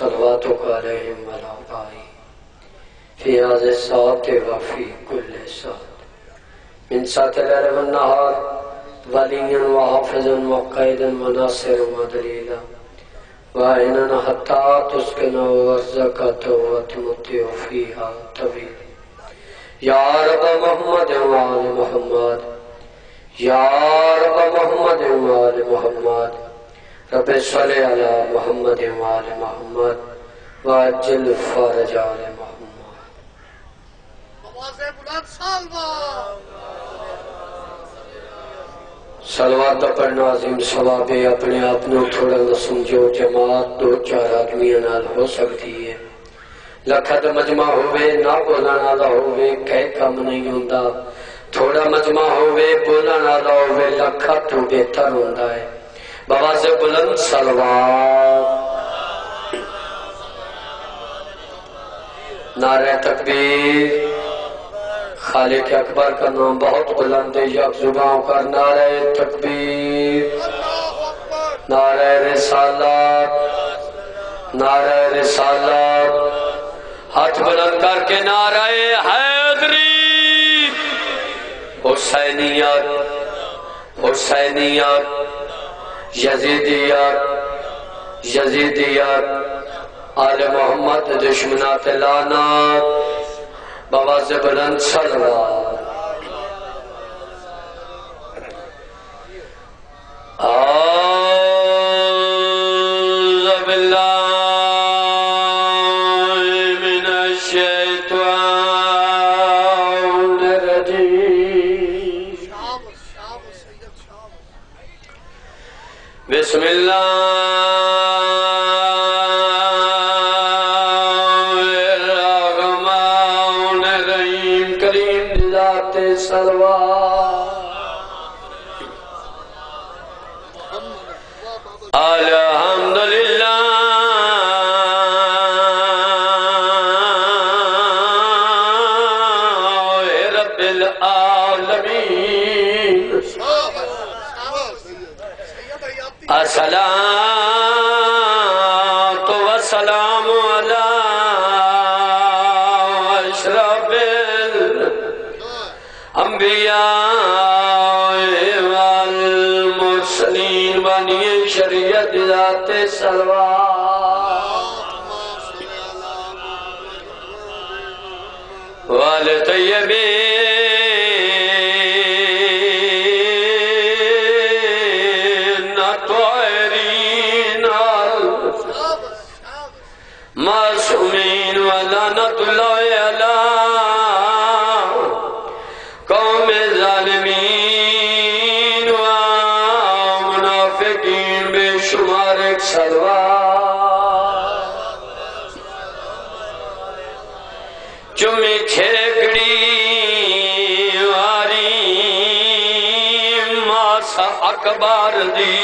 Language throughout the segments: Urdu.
صلواتك عليهم وعلى آبائهم في هذه الساعة وفي كل ساعة من ساعة الليل والنهار وليا وحافظا وقائدا وناصرا ودليلا وعينا حتى تسكن أرضك وتمتع فيها طويلا يا رب محمد وآل محمد يا رب محمد وآل محمد رب صل على محمد وآل محمد وعجل فرج آل محمد آواز بلند سالوات صلوات پڑھنا عظیم ثواب ہے اپنے آپ نو تھوڑا نہ سمجھو جماعت دو چار آدمیاں نال ہو سکتی ہے لکھت مجمع ہوئے نہ بولن والا ہوئے کہے کم نہیں ہوندا تھوڑا مجمع ہوئے بولن والا ہوئے لکھا تو بہتر ہوندا ہے بابا سے بلند صلوات نعرہ تکبیر خالق اکبر کا نام بہت بلند ہے یک زبان کا نعرہ تکبیر نعرہ رسالت نعرہ رسالت ہاتھ بلند کر کے نعرہ حیدری حسینیت حسینیت یزیدیت یزیدیت آل محمد دشمنات لعنت بواز بلند صلوات اعوذ باللہ من الشیطان الرجیم بسم اللہ الحمدللہ رب العالمین الصلاة والسلام علی اشرف الانبیاء والمرسلین بنی شریعت ذات سلوات والطیبین الطاہرین المعصومین ولعنت اللہ علی قوم ظالمین و منافقین بے شمار ایک صلوات چمی چھیکڑی واری ماسا اکبر دی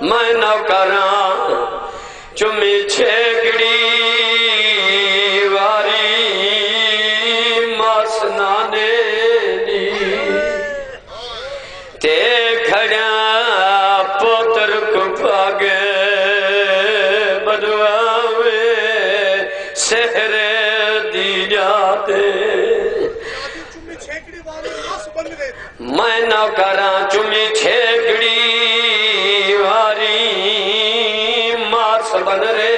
میں نہ کراں چمی چھیکڑی واری ماسنانے دی تے کھڑا پوتر کو پاگے بدواوے سحر دی جاتے میں نہ کراں چمی چھیکڑی واری ماس بن رے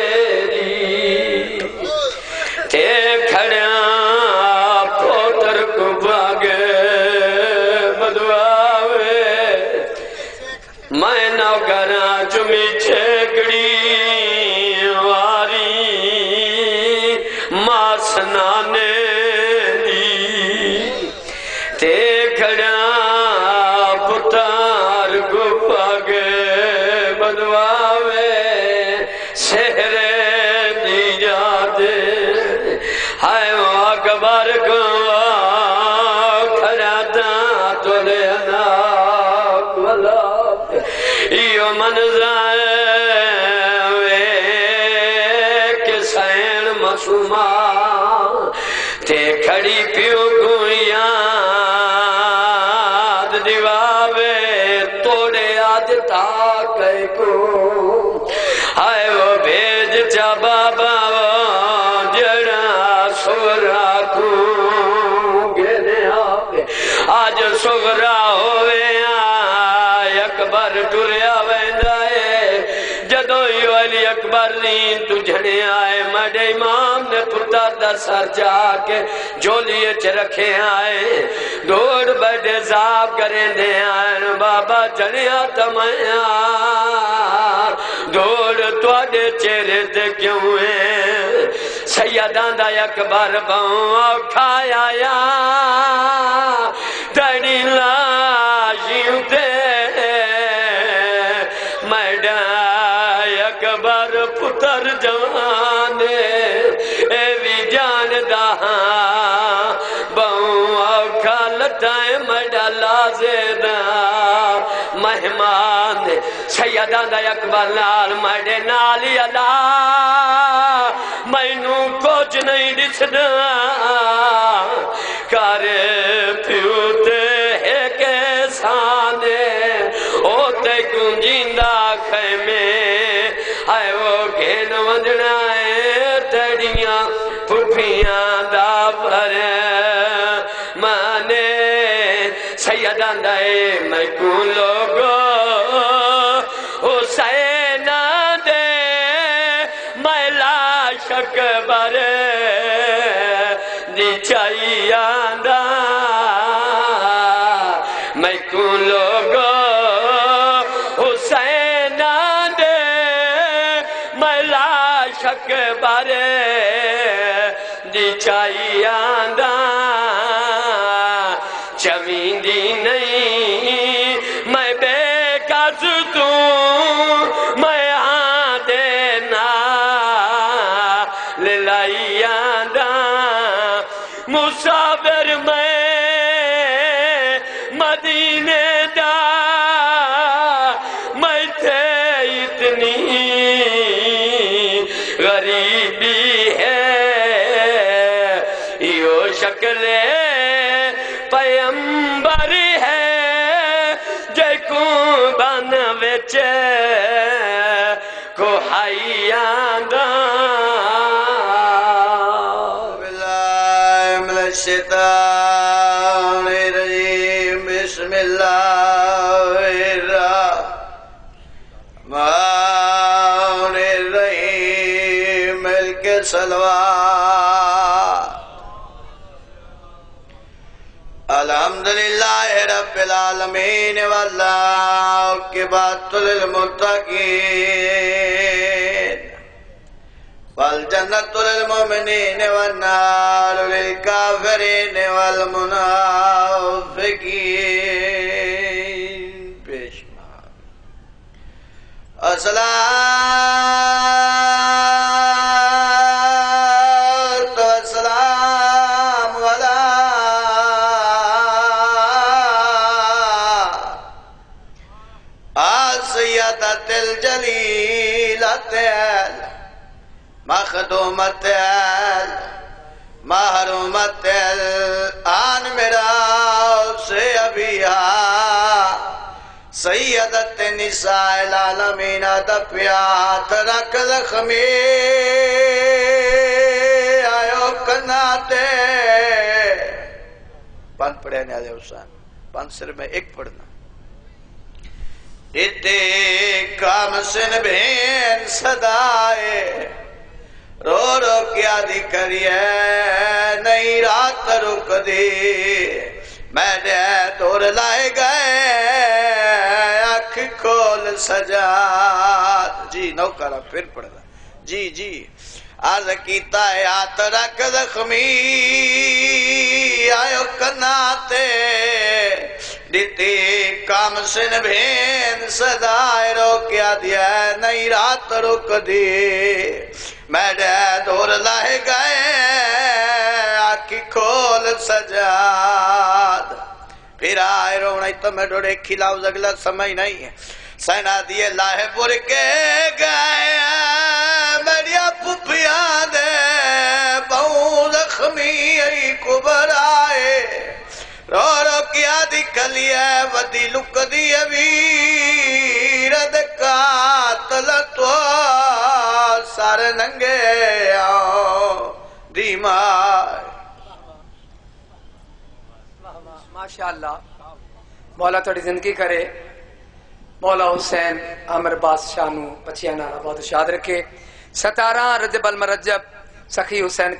دی تے کھڑا پوتر کو باگے بدواوے میں نہ کراں چمی چھیکڑی واری ماس نانے دی تے کھڑا پتار کو پاگے بدواوے سحر دی جاتے ہائے وہ اکبر کو کھڑا تا تولے اناک والا ایو منظر کہ سین مسوما تے کھڑی پیو گویاں دیواوے توڑے آج تاک علیکم آئے وہ بھیج چا بابا جڑا سورا کو گنے آوے آج سورا ہوئے اکبر ٹریا ویندائے جدو یو علی اکبر دین تجھنے آئے مڈے امام نے پتر دا سر جا کے جولیے چ رکھے آئے دوڑ بڑے زاب کریں دے آئے بابا جنیا تمہیں دوڑ توڑے چہرے دے کیوں ہیں سیدان دا اکبر باؤں کھایا یا دڑی لاشیوں دے اکبر پتر جوانے اے بھی جان دہاں بہوں آکھا لٹائیں مڈا لازیدہ مہمان سیدان دا اکبر لال مڈے نالی اللہ مینوں کچھ نہیں دسدا کارے پیوتے ایک سانے اوتے کنجیندہ خیمے آئے وہ گھن ونجنا ہے تڑیاں پھوپیاں دا بھرے مانے سیدان دائے میں کون لوگو حسین دے میں لاش اکبر دی چاہیاں دا میں کون لوگو حسین دے میں لاش اکبر دی چاہیاں دا چمیندی نہیں میں بے کس توں میں ہاں دینا للائیاں دا مسافر میں مدینے دا میں تھے اتنی غریبی ہے یہ شکل پیمبر ہے جے کو بن وچے کو حیاں دا باللہ من الشیطان الرجیم بسم اللہ الرحمن الرحیم ملک صلوات الحمدللہ رب العالمین والعاقبۃ للمتقین والجنۃ للمؤمنین والنار للکافرین والمنافقین بشمار الصلاۃ والسلام علی سیدۃ الجلیلۃ مخدومت محرومت آن میرا سے ابیہا سیدت نساء العالمین دفیات رکھ زخمی آیو کناتے پان پڑھنے والے حسین پان سر میں ایک پڑھنا اتے کام سن بین صدائے رو رو کیا دی کریے نہیں رات رک دی میں نے دور لائے گئے اکھ کھول سجاد جی نوکرہ پھر پڑھ رہا جی عرض کیتا ہے آت رکھ زخمی آئیو کناتے دیتی کام سن بھین صدائے رو کیا دیا نہیں رات رک دی میں نے دور لائے گئے آکھی کھول سجاد پھر آئے رونا تو میں ڈوڑے کھلاؤ زگلہ سمجھ نہیں ہے سینا دیے لاہے پور کے گئے میریا پپیاں دے بہوں زخمی ای کبر آئے رو کیا دی کلیے ودی لک دی ویرد کا نار ننگے آؤ دیمار ماشاءاللہ مولا تھوڑی زندگی کرے مولا حسین عامر بادشاہ نو بچیاں نال بہت شاد رکھے 17 رجب المرجب سخی حسین